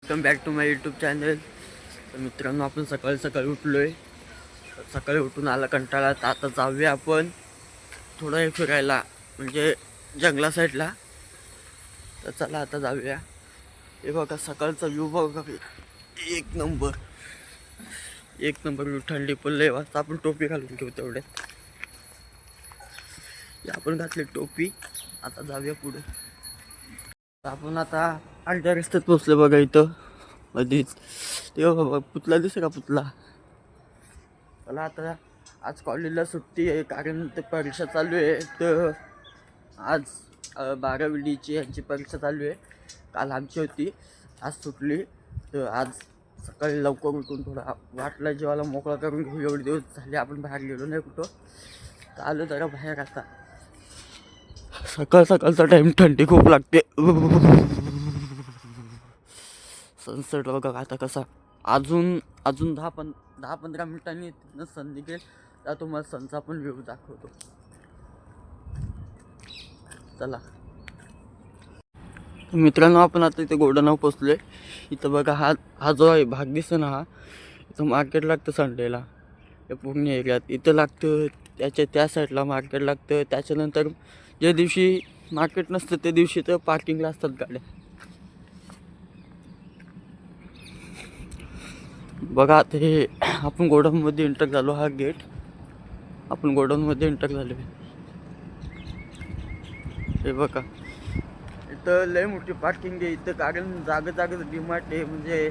Welcome back to my YouTube channel. तर मित्रांनो, आपण सकाळी उठलो आहे. सकाळी उठून आला कंटाळा, तर आता जाऊया आपण थोडं हे फिरायला, म्हणजे जंगला साईडला. तर चला आता जाऊया. हे बघा सकाळचा व्ह्यू बघा, एक नंबर व्ह्यू. थंडी पडले वाजता आपण टोपी घालून घेऊ तेवढ्यात. आपण घातली टोपी, आता जाऊया पुढे. आपण आता अर्ध्या रस्त्यात पोचलो बघा. इथं मध्येच ते बाबा पुतला दिसे का पुतला. चला आता, आज कॉलेजला सुट्टी आहे कारण ते परीक्षा चालू आहे. तर आज 12वीची यांची परीक्षा चालू आहे. काल आमची होती, आज सुटली. तर आज सकाळी लवकर उठून थोडा वाटला जेवायला मोकळा करून घेऊ. एवढे दिवस झाले आपण बाहेर गेलो नाही कुठं. तर आलो जरा बाहेर. आता सकाळचा टाईम थंडी खूप लागते. सनसेट बघा आता कसा. अजून 10-15 मिनिटांनी तिथनं सन निघेल. तर तुम्हाला सनचा पण व्ह्यू दाखवतो. चला मित्रांनो, आपण आता इथे गोडाऊन पोचलोय. इथं बघा, हा जो आहे भाग दिसतो ना, हा इथं मार्केट लागतं संडेला. या पूर्ण एरियात इथं लागतं. त्याच्या त्या साईडला मार्केट लागतं. त्याच्यानंतर ज्या दिवशी मार्केट नसतं त्या दिवशी तर पार्किंगला असतात गाड्या. बघा आता हे आपण गोडाऊनमध्ये एंटर झालो. हा गेट, आपण गोडाऊनमध्ये एंटर झालो. हे बघा, इथं लय मोठी पार्किंग आहे इथं. कारण जागेत डिमार्ट आहे, म्हणजे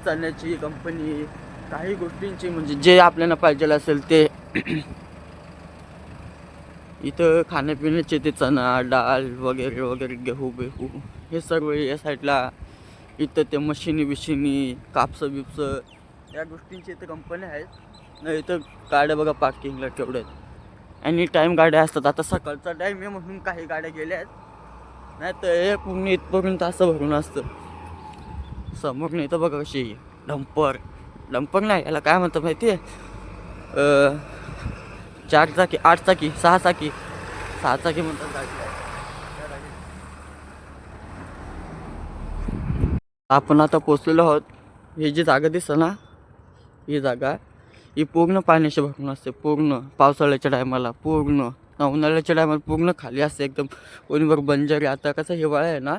चण्याची कंपनी, काही गोष्टींची, म्हणजे जे आपल्याला पाहिजे असेल ते. इथं खाण्यापिण्याचे ते चणा डाळ वगैरे वगैरे, गहू बेहू हे सर्व या साईडला. इथं ते मशिनी कापसं बिपसं या गोष्टींची इथं कंपन्या आहेत. नाही इथं गाड्या बघा पार्किंगला केवढ्या आहेत. एनी टाईम गाड्या असतात. आता सकाळचा टाईम आहे म्हणून काही गाड्या गेल्या आहेत, नाही तर हे पूर्ण इथपर्यंत असं भरून असतं. समोर नाही तर बघा कशी डंपर नाही, याला काय म्हणतात माहिती आहे? 4 चाकी 8 चाकी 6 चाकी म्हणतात गाडी. आपण आता पोचलेलो आहोत. ही जी जागा दिसतं ना, ही जागा ही पूर्ण पाण्याशी भरून असते. पूर्ण पावसाळ्याच्या टायमाला, पूर्ण उन्हाळ्याच्या टायमाला पूर्ण खाली असते एकदम. कोणीवर बंजारी. आता कसं हिवाळा आहे ना,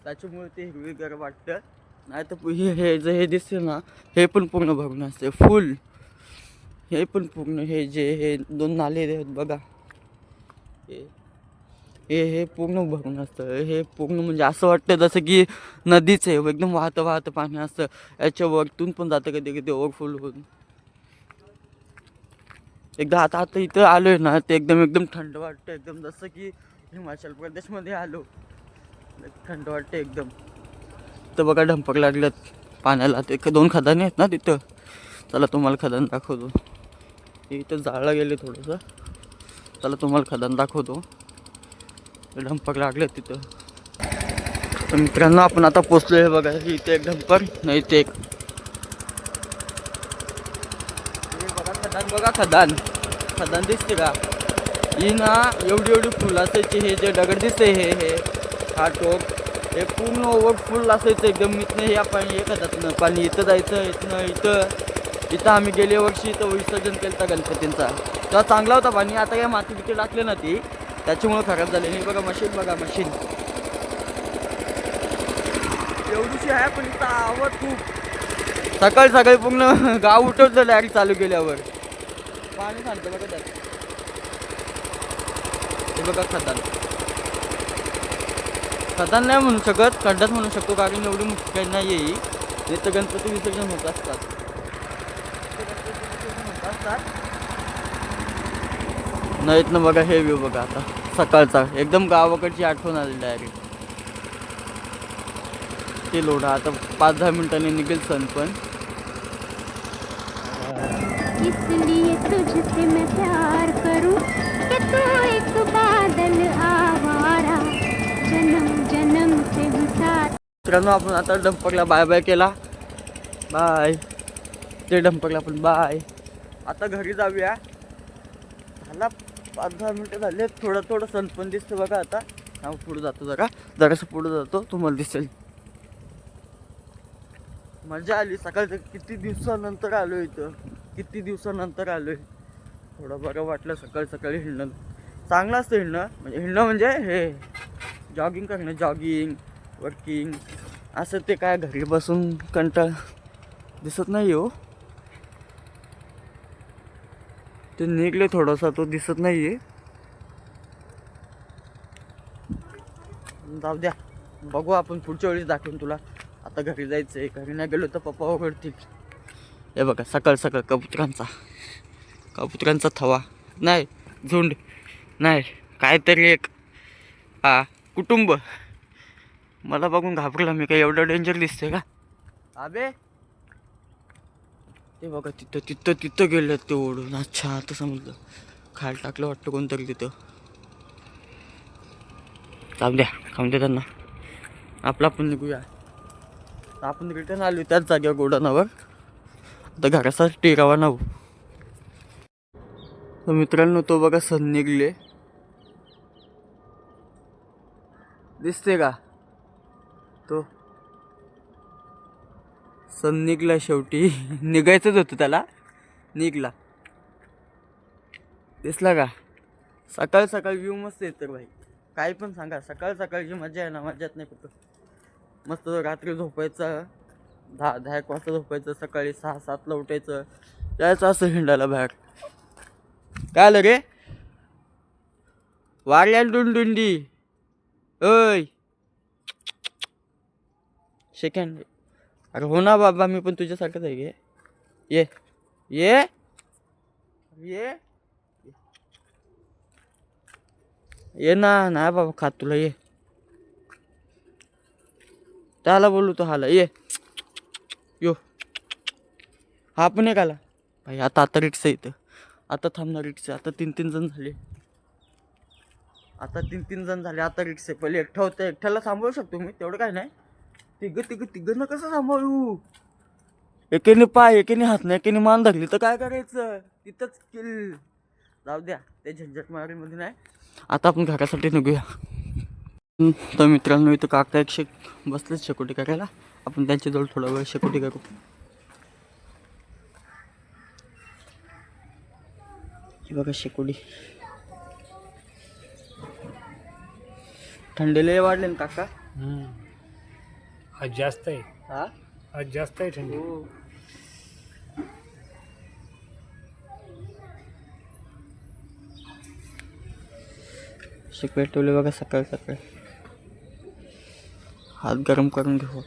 त्याच्यामुळे ते हिरवीगार वाटतं. नाही तर हे दिसते ना, हे पण पूर्ण भरून असते फुल. हे पण पूर्ण, हे 2 नाले आहेत बघा, हे पूर्ण भरून असतं. हे पूर्ण म्हणजे असं वाटतं जसं की नदीच आहे. एकदम वाहतं पाणी असतं. याच्या वरतून पण जातं कधी ओव्हरफुल होऊन. एकदा आता इथं आलोय ना, ते एकदम थंड वाटतं. एकदम जसं की हिमाचल प्रदेशमध्ये आलो. थंड वाटतं एकदम. तर बघा डंपर लागल्यात पाण्याला. ते 2 खदाने आहेत ना तिथं. चला तुम्हाला खदान दाखवतो. इथं जाळला गेले थोडंसं. चला तुम्हाला खदान दाखवतो. डंपर लागले तिथं. तर मित्रांनो, आपण आता पोचलो आहे बघा. इथे एक डंपर, नाही इथे एक बघा खदान दिसते का? ही ना एवढी फुल असायची. हे जे दगड दिसते, हे हा टोक, हे पूर्ण ओव्हरफुल असायचं एकदम. इथनं हे आपण हे खदातनं पाणी इथं जायचं. इथं आम्ही गेल्या वर्षी इथं विसर्जन केलं होतं गणपतींचा. तेव्हा चांगला होता पाणी. आता काय माती बिती टाकले ना ती, त्याच्यामुळे खराब झाले. हे बघा मशीन एवढीशी आहे, पण इथं आवड खूप. सकाळी पूर्ण गाव उठवलं डायरेक्ट चालू केल्यावर. पाणी सांगतं बघा त्यात. हे बघा खदान नाही म्हणू शकत, खड्डाच म्हणू शकतो. कारण एवढी मोठी काही नाही आहे. नाही तर गणपती विसर्जन होत असतात. नाहीत ना बघा. हे व्ह्यू बघा आता सकाळचा. एकदम गावाकडची आठवण आली डायरेक्ट. ते लोढा आता 5-10 मिनिटांनी निघेल सन पण. इसलिए तुझसे मैं प्यार करूं कि तू एक बादल आवारा, जन्म से भी साथ. मित्रांनो, आपण आता डंपरला बाय केला. बाय. ते डंपरला पण बाय. आता घरी जाऊया. झाला 5-10 मिनिटं झाले. थोडं सन पण दिसतं बघा. आता पुढे जातो, जरासं पुढे जातो, तुम्हाला दिसेल. मजा आली. सकाळचं किती दिवसानंतर आलो इथं, किती दिवसानंतर आलोय. थोडं बरं वाटलं सकाळी सकाळी हिंडणं. चांगलं असतं हिंडणं, म्हणजे हे जॉगिंग करणं, जॉगिंग वर्किंग असं. ते काय घरी बसून कंटाळ दिसत नाही हो. ते निघले थोडासा, तो दिसत नाहीये. जाऊ द्या, बघू आपण पुढच्या वेळेस दाखवून तुला. आता घरी जायचं आहे, घरी नाही गेलो तर पप्पा ओरडतील. हे बघा सकाळ सकाळ कबुतरांचा थवा नाही, झुंड नाही, काहीतरी एक कुटुंब. मला बघून घाबरला मी. काय एवढं डेंजर दिसतंय का आबे? ते बघा तिथं गेलं ते ओढून. अच्छा, आता समजलं. खायला टाकलं वाटतं कोणतरी तिथं. जाऊ द्या, खाऊन दे त्यांना. आपण निघूया. आपण रिटर्न आलो त्याच जागेवर गोडाऊनवर. आता घरासाठी रवाना होऊ. तर मित्रांनो, तो बघा सन निघले, दिसते का? तो सन निघला शेवटी. निघायचंच होतं त्याला, निघला. दिसला का? सकाळ सकाळ व्ह्यू मस्त येतं भाई. काही पण सांगा, सकाळ सकाळची मजा आहे ना, मजाच नाही कुठं. मस्त रात्री झोपायचं, 10-10 वाजता झोपायचं, सकाळी 6-7ला उठायचं, जायचं असं हिंडायला बाहेर. काय आलं रे? वाऱ्या डुंडुंडी ओय सेकंड. अरे हो ना बाबा, मी पण तुझ्यासारखंच आहे. ये ये ये ये ना. नाही बाबा खात तुला. ये त्याला बोलू तो हाला. ये यो. हा पण एक आला भाई. आता रिक्षा इथं. आता थांबणार रिक्षा. आता 3-3 जण झाले. आता रिक्षा. पहिले एकटा होतं, एकट्याला सांभाळू शकतो मी, तेवढं काय नाही. तिघं कसं सांभाळू? एकेने पाय, एकेने हात नाही, एकेने मान धरली तर काय करायचं? तिथंच किल. जाऊ द्या, ते झंझट मारीमध्ये नाही. आता आपण घरासाठी निघूया. तर मित्रांनो, इथं काका एक बसलेच शेकोटी करायला. आपण त्यांच्याजवळ थोडा वेळ शेकोटी करू. ही बघा शेकोटी. थंडीला वाढले ना काका? आज जास्त आहे. हा, आज जास्त आहे थंडी. शेकोटी ठेवले बघा सकाळ सकाळ. हात गरम करून घेऊ.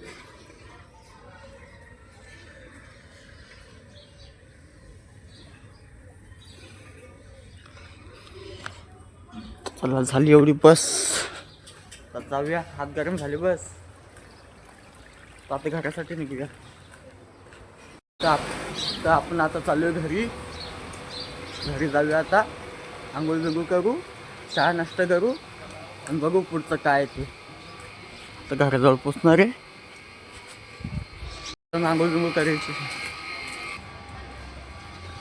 चला, झाली एवढी बस. आता जाऊया, हात गरम झाले बस. आता घरासाठी निघूया. तर आपण आता चालूया घरी जाऊया. आता आंघोळ बिंघोळ करू, चहा नाश्ता करू आणि बघू पुढचं काय ते. तर घराजवळ पोचणार आहे, आंघोळ बिंघोळ करायची.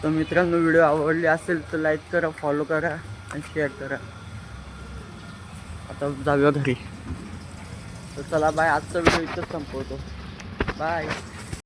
तर मित्रांनो, व्हिडिओ आवडली असेल तर लाईक करा, फॉलो करा आणि शेअर करा. आता जाऊया घरी. तर चला बाय. आजचा व्हिडिओ इथंच संपवतो. बाय.